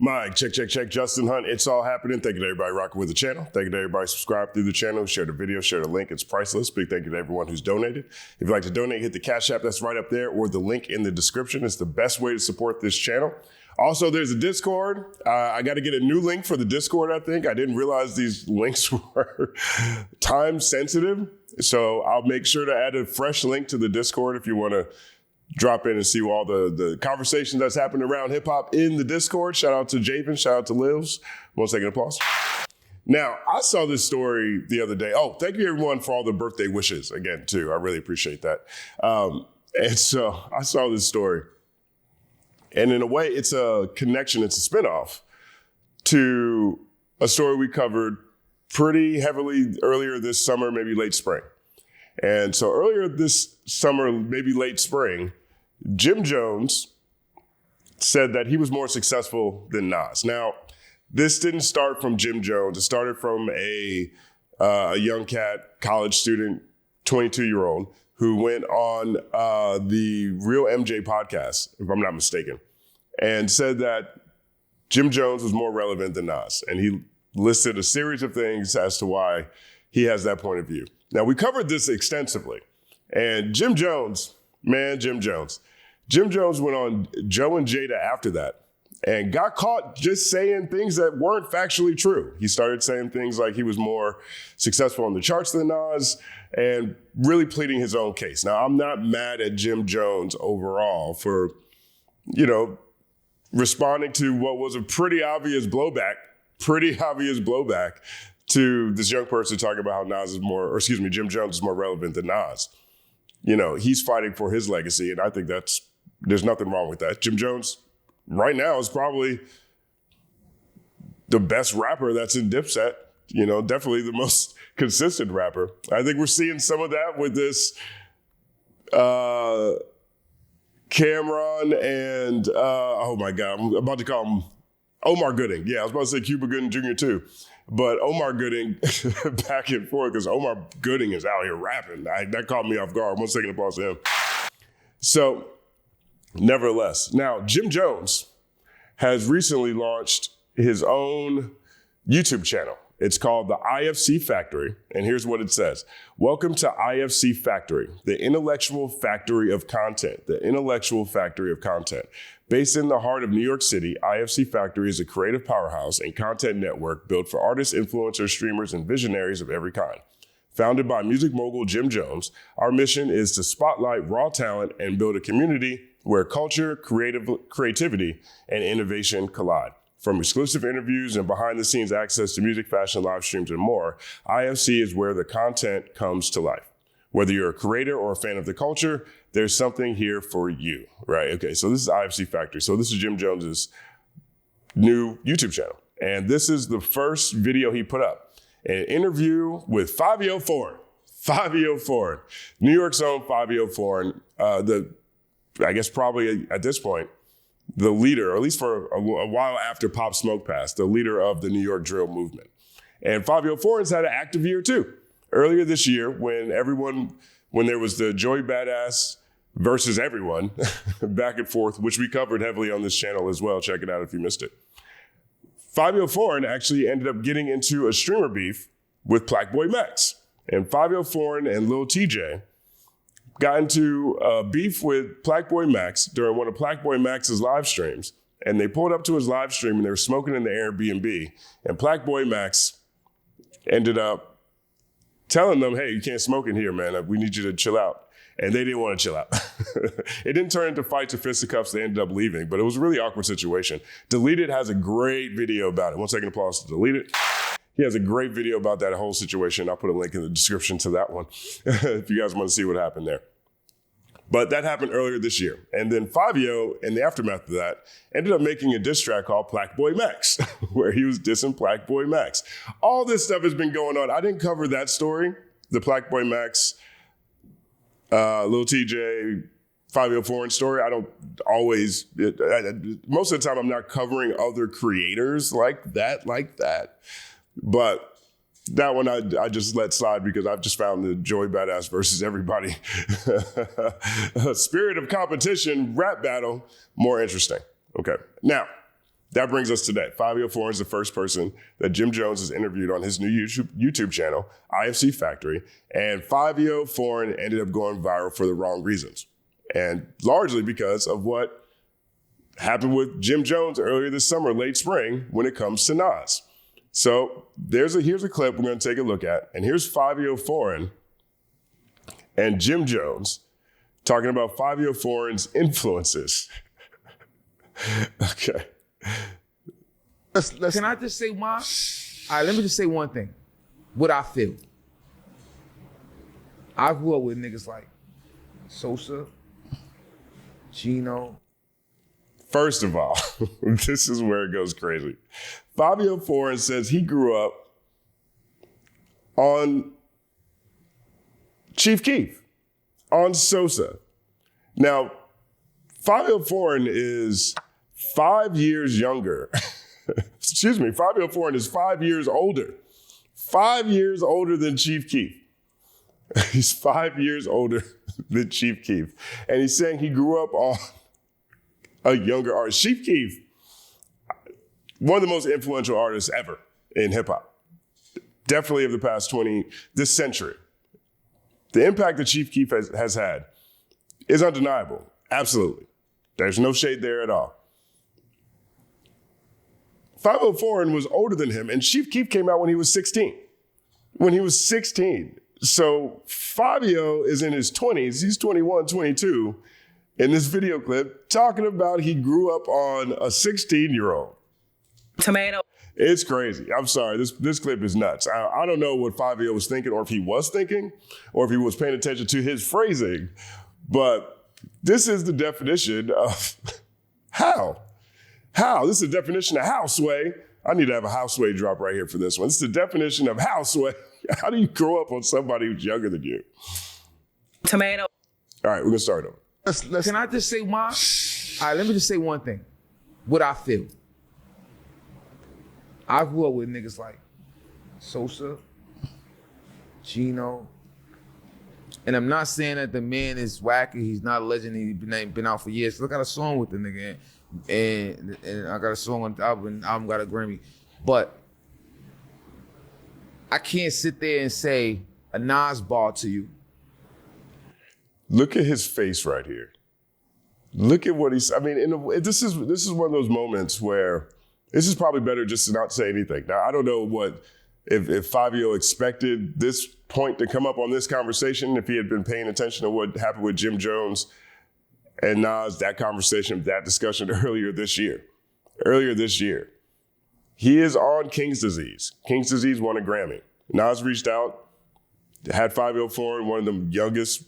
Mike, check. Justin Hunt, it's all happening. Thank you to everybody rocking with the channel. Thank you to everybody subscribe through the channel, share the video, share the link. It's priceless. Big thank you to everyone who's donated. If you'd like to donate, hit the Cash App that's right up there or the link in the description. It's the best way to support this channel. Also, there's a Discord. I got to get a new link for the Discord, I think. I didn't realize these links were time sensitive. So I'll make sure to add a fresh link to the Discord if you want to drop in and see all the conversations that's happened around hip hop in the Discord. Shout out to Javen, shout out to Livs. 1 second applause. Now, I saw this story the other day. Oh, thank you everyone for all the birthday wishes again, too. I really appreciate that. And so I saw this story. And in a way, it's a connection, it's a spinoff to a story we covered pretty heavily earlier this summer, maybe late spring. And so earlier this summer, maybe late spring, Jim Jones said that he was more successful than Nas. Now, this didn't start from Jim Jones. It started from a young cat, college student, 22-year-old, who went on the Real MJ podcast, if I'm not mistaken, and said that Jim Jones was more relevant than Nas. And he listed a series of things as to why he has that point of view. Now, we covered this extensively. And Jim Jones went on Joe and Jada after that and got caught just saying things that weren't factually true. He started saying things like he was more successful on the charts than Nas and really pleading his own case. Now, I'm not mad at Jim Jones overall for, responding to what was a pretty obvious blowback to this young person talking about how Jim Jones is more relevant than Nas. He's fighting for his legacy, and I think there's nothing wrong with that. Jim Jones right now is probably the best rapper that's in Dipset, definitely the most consistent rapper. I think we're seeing some of that with this Cameron and, oh my God, I'm about to call him Omar Gooding. Yeah, I was about to say Cuba Gooding Jr. too. But Omar Gooding back and forth, because Omar Gooding is out here rapping. That caught me off guard. 1 second applause to him. So, nevertheless, now Jim Jones has recently launched his own YouTube channel. It's called the IFC Factory, and here's what it says. Welcome to IFC Factory, the intellectual factory of content. The intellectual factory of content. Based in the heart of New York City, IFC Factory is a creative powerhouse and content network built for artists, influencers, streamers, and visionaries of every kind. Founded by music mogul Jim Jones, our mission is to spotlight raw talent and build a community where culture, creativity, and innovation collide. From exclusive interviews and behind-the-scenes access to music, fashion, live streams, and more, IFC is where the content comes to life. Whether you're a creator or a fan of the culture, there's something here for you, right? Okay, so this is IFC Factory. So this is Jim Jones's new YouTube channel. And this is the first video he put up. An interview with Fivio Foreign. Fivio Foreign. New York's own Fivio Foreign. I guess probably at this point, the leader, or at least for a while after Pop Smoke passed, the leader of the New York drill movement. And Fivio Foreign's had an active year too. Earlier this year, when there was the Joey Badass versus everyone back and forth, which we covered heavily on this channel as well. Check it out if you missed it. Fivio Foreign actually ended up getting into a streamer beef with Plaque Max. And Fivio Foreign and Lil TJ got into a beef with Plaque Max during one of Plaque Max's live streams. And they pulled up to his live stream and they were smoking in the Airbnb. And Plaque Max ended up telling them, hey, you can't smoke in here, man. We need you to chill out. And they didn't want to chill out. It didn't turn into fights or fisticuffs. They ended up leaving, but it was a really awkward situation. Deleted has a great video about it. 1 second applause to Deleted. He has a great video about that whole situation. I'll put a link in the description to that one if you guys want to see what happened there. But that happened earlier this year. And then Fivio, in the aftermath of that, ended up making a diss track called Plaque Max, where he was dissing Plaque Max. All this stuff has been going on. I didn't cover that story, the Plaque Max, Lil TJ, Fivio Foreign story. I don't always, most of the time I'm not covering other creators like that. But that one I just let slide because I've just found the Joey Badass versus everybody spirit of competition rap battle more interesting. Okay. Now, that brings us today. Fivio Foreign is the first person that Jim Jones has interviewed on his new YouTube channel, IFC Factory. And Fivio Foreign ended up going viral for the wrong reasons. And largely because of what happened with Jim Jones earlier this summer, late spring, when it comes to Nas. So here's a clip we're going to take a look at. And here's Fivio Foreign and Jim Jones talking about Fivio Foreign's influences. Okay. Can I just say why? All right, let me just say one thing. What I feel. I grew up with niggas like Sosa, Gino. First of all, this is where it goes crazy. Fivio Foreign says he grew up on Chief Keef, on Sosa. Now, Fivio Foreign is 5 years younger. Excuse me, Fivio Foreign is 5 years older. 5 years older than Chief Keef. He's 5 years older than Chief Keef. And he's saying he grew up on a younger artist. Chief Keef, one of the most influential artists ever in hip hop. Definitely of the past this century. The impact that Chief Keef has had is undeniable. Absolutely. There's no shade there at all. Fivio Foreign was older than him, and Chief Keef came out when he was 16. When he was 16. So Fivio is in his 20s. He's 21, 22 in this video clip talking about he grew up on a 16-year-old. Tomato. It's crazy. I'm sorry. This clip is nuts. I don't know what Fivio was thinking, or if he was thinking, or if he was paying attention to his phrasing, but this is the definition of how. How? This is the definition of how, Sway. I need to have a how Sway drop right here for this one. This is the definition of how, Sway. How do you grow up on somebody who's younger than you? Tomato. All right, we're going to start over. Can I just say why? All right, let me just say one thing. What I feel. I grew up with niggas like Sosa, Gino, and I'm not saying that the man is wacky. He's not a legend. He's been out for years. Look, I got a song with the nigga, and I got a song on the album got a Grammy. But I can't sit there and say a Nas bar to you. Look at his face right here. Look at what he's. I mean, this is one of those moments where this is probably better just to not say anything. Now, I don't know if Fivio expected this point to come up on this conversation, if he had been paying attention to what happened with Jim Jones and Nas, that conversation, that discussion earlier this year. He is on King's Disease. King's Disease won a Grammy. Nas reached out, had Fivio Foreign, one of the youngest,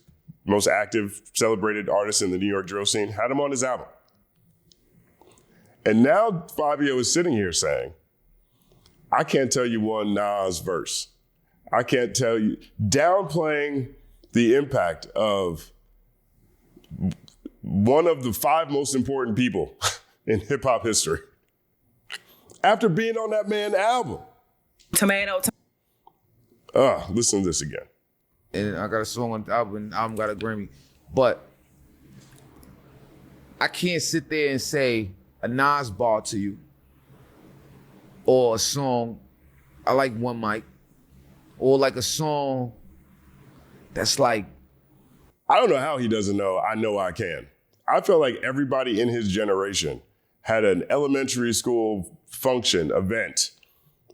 most active, celebrated artists in the New York drill scene, had him on his album. And now Fivio is sitting here saying, I can't tell you one Nas verse. I can't tell you, downplaying the impact of one of the 5 most important people in hip hop history after being on that man's album. Tomato. Listen to this again. And I got a song on the album got a Grammy. But I can't sit there and say a Nas bar to you or a song, I like One Mic, or like a song that's like. I don't know how he doesn't know I Know I Can. I feel like everybody in his generation had an elementary school function event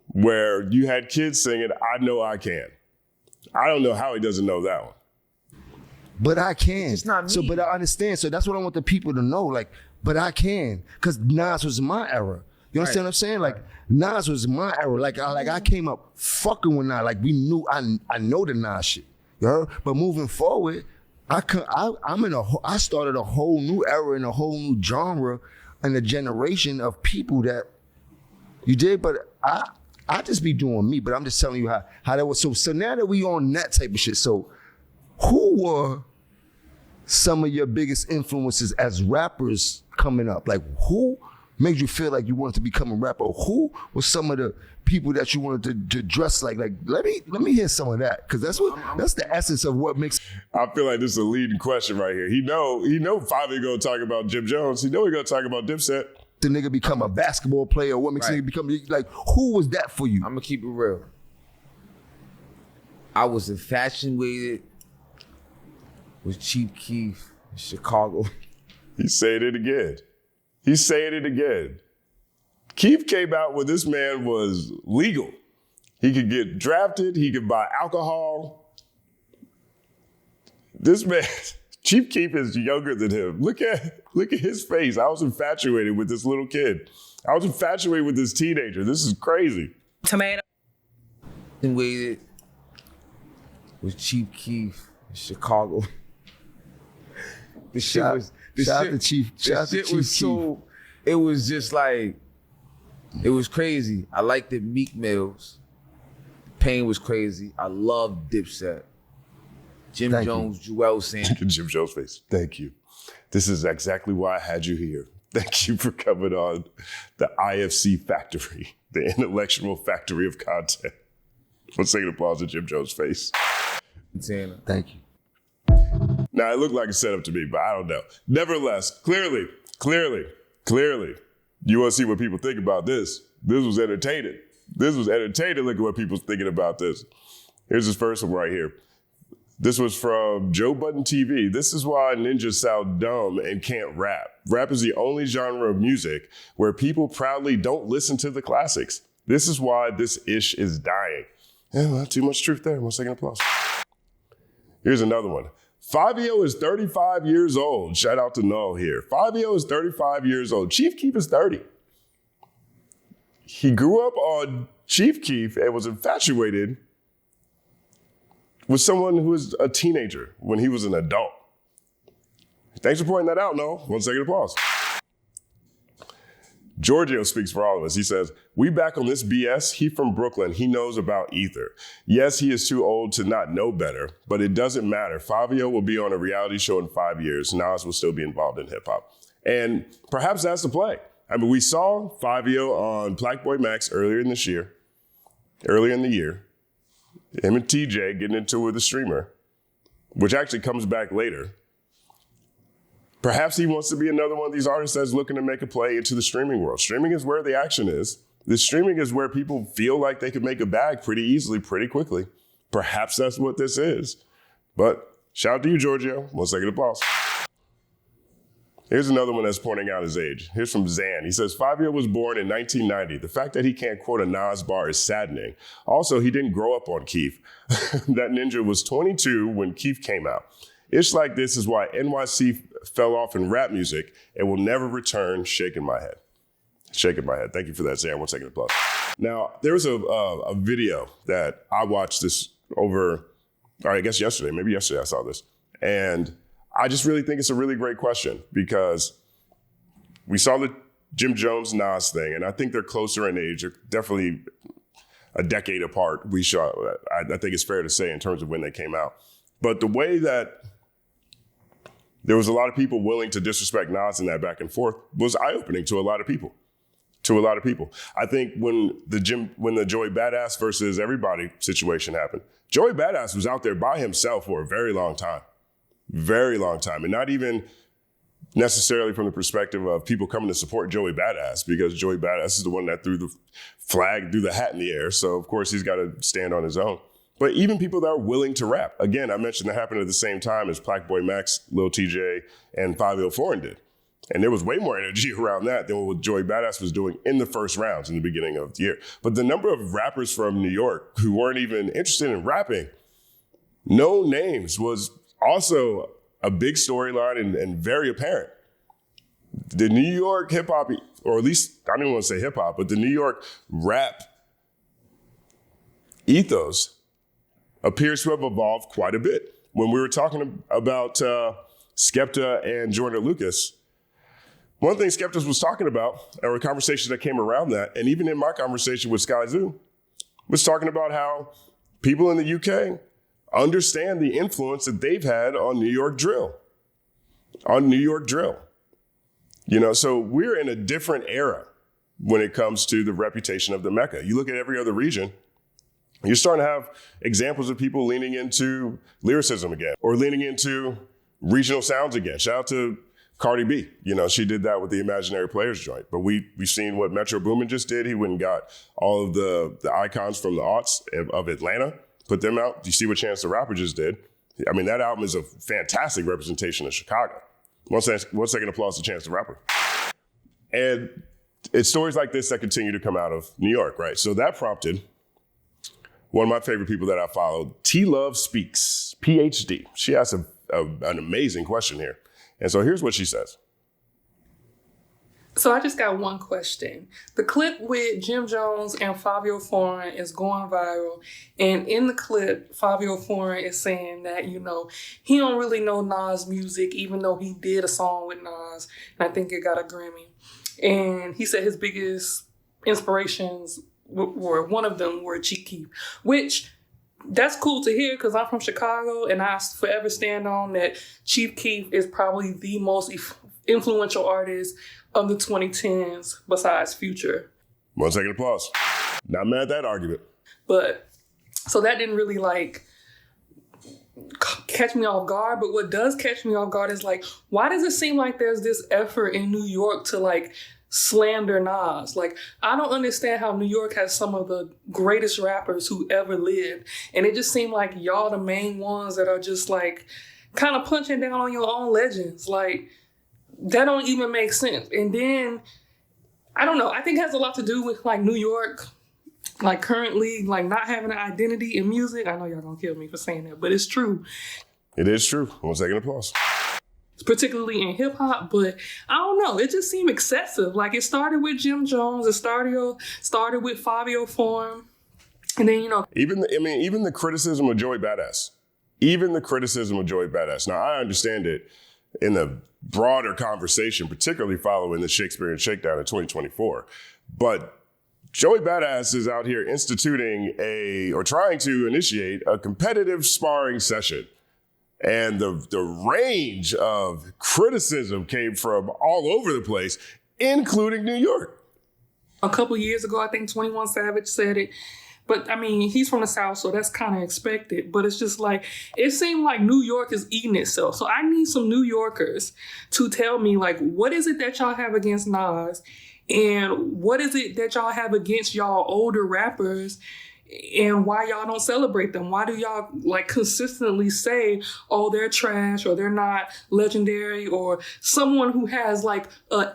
where you had kids singing I Know I Can. I don't know how he doesn't know that one. But I can. It's not me. So, but I understand. So that's what I want the people to know. Like, but I can. Because Nas was my era. You understand what I'm saying? Like, Nas was my era. Like I came up fucking with Nas. Like, we knew, I know the Nas shit. You heard? But moving forward, I started a whole new era and a whole new genre and a generation of people that you did. But I just be doing me. But I'm just telling you how that was. So now that we on that type of shit, so who were some of your biggest influences as rappers coming up? Like, who made you feel like you wanted to become a rapper? Who was some of the people that you wanted to dress like? Like, let me hear some of that, because that's the essence of what makes. I feel like this is a leading question right here. He know Fivio gonna talk about Jim Jones. He know he gonna talk about Dipset. the nigga become a basketball player? What makes the nigga become, like, who was that for you? I'm gonna keep it real. I was infatuated with Chief Keef in Chicago. He's saying it again. He's saying it again. Keef came out when this man was legal. He could get drafted. He could buy alcohol. This man, Chief Keef is younger than him. Look at his face. I was infatuated with this little kid. I was infatuated with this teenager. This is crazy. Tomato. Waited with Chief Keef in Chicago. Shout out to Chief Keef. It was just like, it was crazy. I liked it. Meek Mills. Pain was crazy. I loved Dipset. Jim Jones, Joel saying. Jim Jones' face. Thank you. This is exactly why I had you here. Thank you for coming on the IFC factory, the intellectual factory of content. Let's take an applause to Jim Jones' face. Thank you. Now, it looked like a setup to me, but I don't know. Nevertheless, clearly, you want to see what people think about this. This was entertaining. Look at what people's thinking about this. Here's this first one right here. This was from Joe Budden TV. This is why ninjas sound dumb and can't rap. Rap is the only genre of music where people proudly don't listen to the classics. This is why this ish is dying. Yeah, well, too much truth there. 1 second applause. Here's another one. Fivio is 35 years old. Shout out to Null here. Fivio is 35 years old. Chief Keef is 30. He grew up on Chief Keef and was infatuated with someone who was a teenager when he was an adult. Thanks for pointing that out, Null. 1 second applause. Giorgio speaks for all of us. He says, we back on this BS. He from Brooklyn. He knows about Ether. Yes, he is too old to not know better, but it doesn't matter. Fivio will be on a reality show in 5 years. Nas will still be involved in hip hop. And perhaps that's the play. I mean, we saw Fivio on Black Boy Max earlier in the year. Him and TJ getting into it with a streamer, which actually comes back later. Perhaps he wants to be another one of these artists that's looking to make a play into the streaming world. Streaming is where the action is. The streaming is where people feel like they can make a bag pretty easily, pretty quickly. Perhaps that's what this is. But shout out to you, Giorgio. 1 second applause. Here's another one that's pointing out his age. Here's from Zan. He says, Fivio was born in 1990. The fact that he can't quote a Nas bar is saddening. Also, he didn't grow up on Keef. That ninja was 22 when Keef came out. Ish like this is why NYC fell off in rap music and will never return. Shaking my head. Shaking my head. Thank you for that, Zan. 1 second applause. Now, there was a video that I watched this over, I guess yesterday. Maybe yesterday I saw this. And I just really think it's a really great question because we saw the Jim Jones Nas thing, and I think they're closer in age. They're definitely a decade apart. I think it's fair to say in terms of when they came out. But the way that there was a lot of people willing to disrespect Nas in that back and forth was eye-opening to a lot of people. I think when the Joey Badass versus everybody situation happened, Joey Badass was out there by himself for a very long time. And not even necessarily from the perspective of people coming to support Joey Badass, because Joey Badass is the one that threw the flag, threw the hat in the air. So of course he's got to stand on his own. But even people that are willing to rap. Again, I mentioned that happened at the same time as Black Boy Max, Lil TJ, and Fivio Foreign did. And there was way more energy around that than what Joey Badass was doing in the first rounds in the beginning of the year. But the number of rappers from New York who weren't even interested in rapping, no names, was also a big storyline and very apparent. The New York hip hop, or at least I don't even want to say hip hop, but the New York rap ethos appears to have evolved quite a bit. When we were talking about Skepta and Jordan Lucas, one thing Skepta was talking about, or a conversation that came around that, and even in my conversation with Sky Zoo, was talking about how people in the UK understand the influence that they've had on New York drill. You know, so we're in a different era when it comes to the reputation of the Mecca. You look at every other region, you're starting to have examples of people leaning into lyricism again, or leaning into regional sounds again. Shout out to Cardi B, she did that with the Imaginary Players joint. But we've seen what Metro Boomin just did. He went and got all of the icons from the aughts of Atlanta, put them out. You see what Chance the Rapper just did. I mean, that album is a fantastic representation of Chicago. One second applause to Chance the Rapper. And it's stories like this that continue to come out of New York, right? So that prompted one of my favorite people that I followed, T Love Speaks, PhD. She asked an amazing question here. And so here's what she says. So I just got one question. The clip with Jim Jones and Fivio Foreign is going viral. And in the clip, Fivio Foreign is saying that, he don't really know Nas music, even though he did a song with Nas. And I think it got a Grammy. And he said his biggest inspirations were, one of them were Chief Keef, which that's cool to hear because I'm from Chicago and I forever stand on that Chief Keef is probably the most influential artist of the 2010s besides Future. 1 second applause. Not mad at that argument. But so that didn't really catch me off guard. But what does catch me off guard is why does it seem like there's this effort in New York to slander Nas? I don't understand how New York has some of the greatest rappers who ever lived. And it just seemed like y'all the main ones that are just kind of punching down on your own legends. That don't even make sense. And then, I don't know, I think it has a lot to do with New York, currently, not having an identity in music. I know y'all gonna kill me for saying that, but it's true. It is true. 1 second applause. Particularly in hip hop, but I don't know. It just seemed excessive. It started with Jim Jones. It started with Fivio Foreign, and then even the criticism of Joey Badass. Now I understand it in the broader conversation, particularly following the Shakespearean Shakedown in 2024, but Joey Badass is out here trying to initiate a competitive sparring session. And the range of criticism came from all over the place, including New York. A couple years ago, I think 21 Savage said it. But, he's from the South, so that's kind of expected. But it's just it seemed like New York is eating itself. So I need some New Yorkers to tell me, what is it that y'all have against Nas? And what is it that y'all have against y'all older rappers? And why y'all don't celebrate them? Why do y'all consistently say, oh, they're trash or they're not legendary, or someone who has a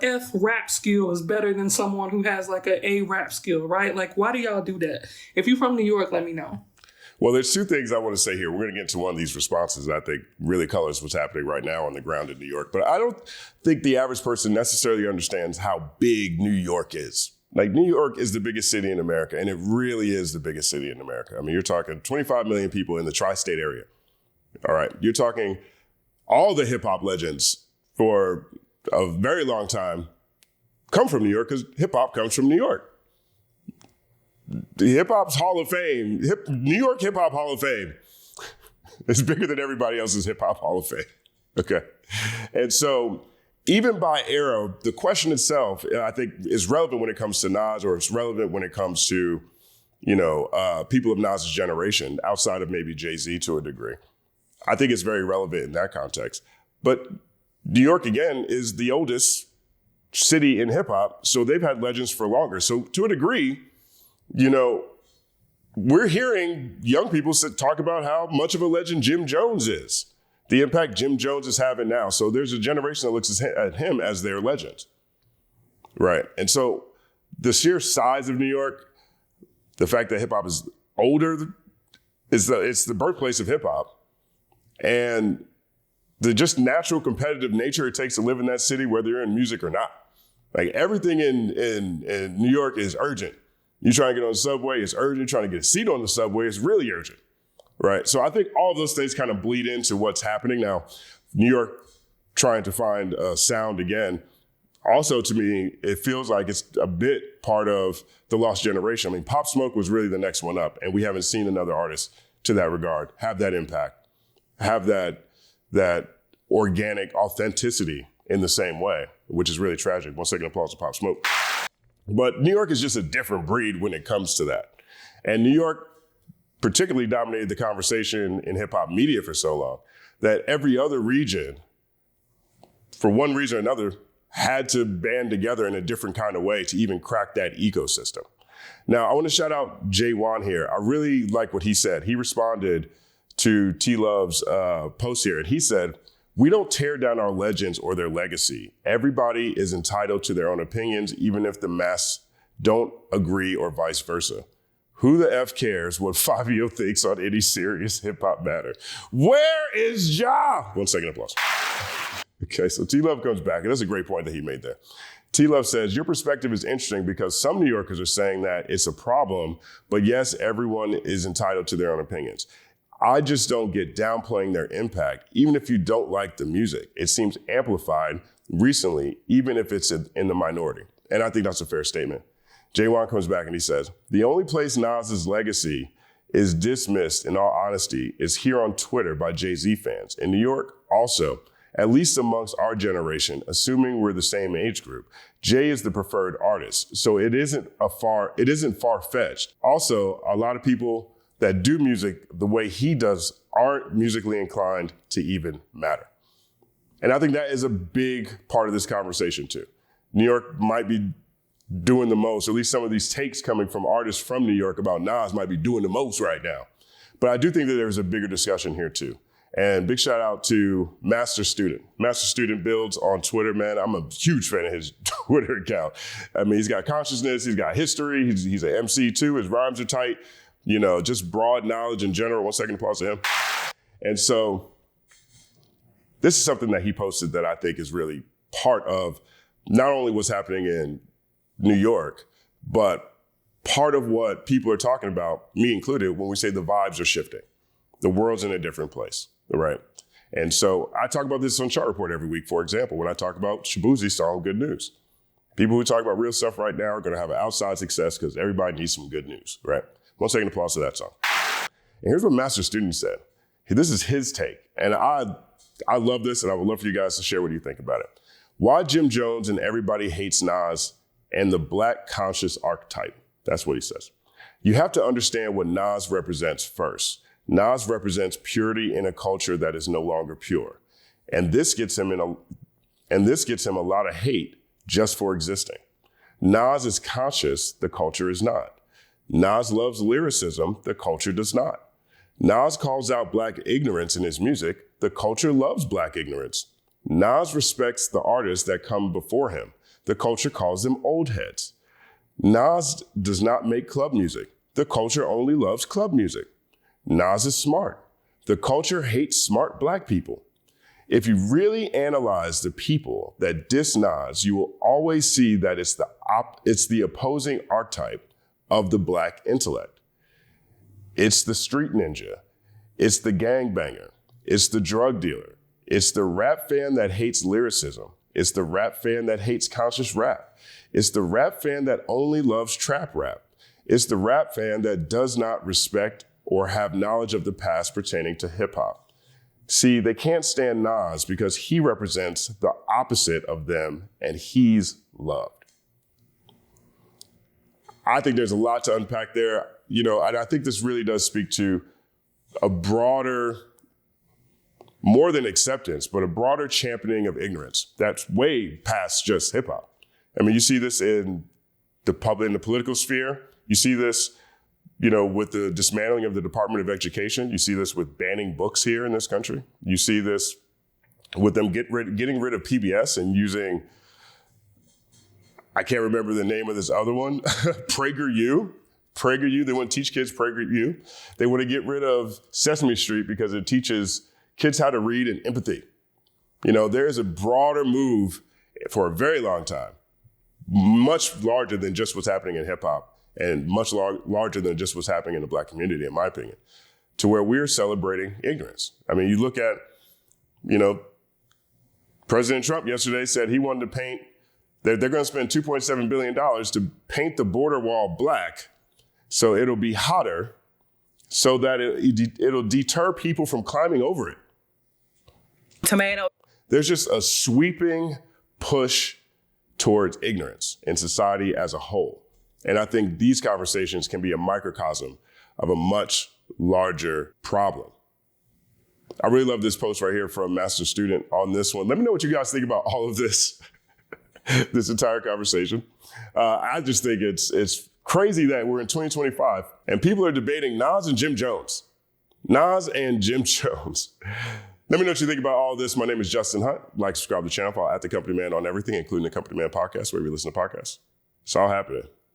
F rap skill is better than someone who has a A rap skill, right? Why do y'all do that? If you're from New York, let me know. Well, there's two things I want to say here. We're going to get to one of these responses that I think really colors what's happening right now on the ground in New York. But I don't think the average person necessarily understands how big New York is. New York is the biggest city in America, and it really is the biggest city in America. You're talking 25 million people in the tri-state area. All right. You're talking all the hip hop legends for a very long time come from New York because hip hop comes from New York. The hip hop's Hall of Fame, New York Hip Hop Hall of Fame is bigger than everybody else's hip hop Hall of Fame. Okay. And so, even by era, the question itself, I think, is relevant when it comes to Nas, or it's relevant when it comes to, people of Nas's generation, outside of maybe Jay-Z to a degree. I think it's very relevant in that context. But New York, again, is the oldest city in hip hop, so they've had legends for longer. So to a degree, we're hearing young people talk about how much of a legend Jim Jones is. The impact Jim Jones is having now. So there's a generation that looks at him as their legend. Right. And so the sheer size of New York, the fact that hip hop is older, it's the birthplace of hip hop. And the just natural competitive nature it takes to live in that city, whether you're in music or not. Everything in New York is urgent. You're trying to get on the subway, it's urgent. You're trying to get a seat on the subway, it's really urgent. Right. So I think all of those things kind of bleed into what's happening now. New York trying to find a sound again. Also, to me, it feels like it's a bit part of the lost generation. Pop Smoke was really the next one up, and we haven't seen another artist to that regard have that impact, have that organic authenticity in the same way, which is really tragic. 1 second applause to Pop Smoke. But New York is just a different breed when it comes to that. And New York particularly dominated the conversation in hip hop media for so long that every other region for one reason or another, had to band together in a different kind of way to even crack that ecosystem. Now, I want to shout out Jay Wan here. I really like what he said. He responded to T Love's post here, and he said, "We don't tear down our legends or their legacy. Everybody is entitled to their own opinions, even if the mass don't agree or vice versa. Who the F cares what Fivio thinks on any serious hip hop matter? Where is Ja?" 1 second applause. Okay, so T Love comes back, and that's a great point that he made there. T Love says, "Your perspective is interesting because some New Yorkers are saying that it's a problem, but yes, everyone is entitled to their own opinions. I just don't get downplaying their impact, even if you don't like the music. It seems amplified recently, even if it's in the minority." And I think that's a fair statement. Jay Wan comes back and he says, "The only place Nas's legacy is dismissed, in all honesty, is here on Twitter by Jay-Z fans. In New York, also, at least amongst our generation, assuming we're the same age group, Jay is the preferred artist. So it isn't far-fetched. Also, a lot of people that do music the way he does aren't musically inclined to even matter." And I think that is a big part of this conversation too. New York might be doing the most, or at least some of these takes coming from artists from New York about Nas might be doing the most right now. But I do think that there's a bigger discussion here too. And big shout out to Master Student. Master Student builds on Twitter, man. I'm a huge fan of his Twitter account. I mean, he's got consciousness, he's got history, he's an MC too, his rhymes are tight, you know, just broad knowledge in general. 1 second applause to him. And so this is something that he posted that I think is really part of not only what's happening in New York, but part of what people are talking about, me included, when we say the vibes are shifting. The world's in a different place, right? And so I talk about this on Chart Report every week, for example, when I talk about Shabuzi's song, Good News. People who talk about real stuff right now are going to have an outside success because everybody needs some good news, right? 1 second applause to that song. And here's what Master Student said. This is his take. And I love this, and I would love for you guys to share what you think about it. "Why Jim Jones and everybody hates Nas and the black conscious archetype?" That's what he says. "You have to understand what Nas represents first. Nas represents purity in a culture that is no longer pure. And this gets him a lot of hate just for existing. Nas is conscious, the culture is not. Nas loves lyricism, the culture does not. Nas calls out black ignorance in his music, the culture loves black ignorance. Nas respects the artists that come before him, the culture calls them old heads. Nas does not make club music, the culture only loves club music. Nas is smart, the culture hates smart black people. If you really analyze the people that diss Nas, you will always see that it's the opposing archetype of the black intellect. It's the street ninja. It's the gangbanger. It's the drug dealer. It's the rap fan that hates lyricism. It's the rap fan that hates conscious rap. It's the rap fan that only loves trap rap. It's the rap fan that does not respect or have knowledge of the past pertaining to hip hop. See, they can't stand Nas because he represents the opposite of them and he's loved." I think there's a lot to unpack there, you know, and I think this really does speak to a broader, more than acceptance, but a broader championing of ignorance that's way past just hip hop. I mean, you see this in the political sphere. You see this, you know, with the dismantling of the Department of Education. You see this with banning books here in this country. You see this with them getting rid of PBS and using, I can't remember the name of this other one, PragerU. They want to teach kids PragerU. They want to get rid of Sesame Street because it teaches kids how to read and empathy. You know, there's a broader move for a very long time, much larger than just what's happening in hip hop and much larger than just what's happening in the black community, in my opinion, to where we're celebrating ignorance. I mean, you look at, you know, President Trump yesterday said he wanted to paint, they're going to spend $2.7 billion to paint the border wall black so it'll be hotter so that it'll deter people from climbing over it. Tomato. There's just a sweeping push towards ignorance in society as a whole. And I think these conversations can be a microcosm of a much larger problem. I really love this post right here from Master Student on this one. Let me know what you guys think about all of this, this entire conversation. I just think it's crazy that we're in 2025 and people are debating Nas and Jim Jones. Nas and Jim Jones. Let me know what you think about all this. My name is Justin Hunt. Like, subscribe to the channel. Follow @TheCompanyMan on everything, including the Company Man Podcast, where we listen to podcasts. It's all happening.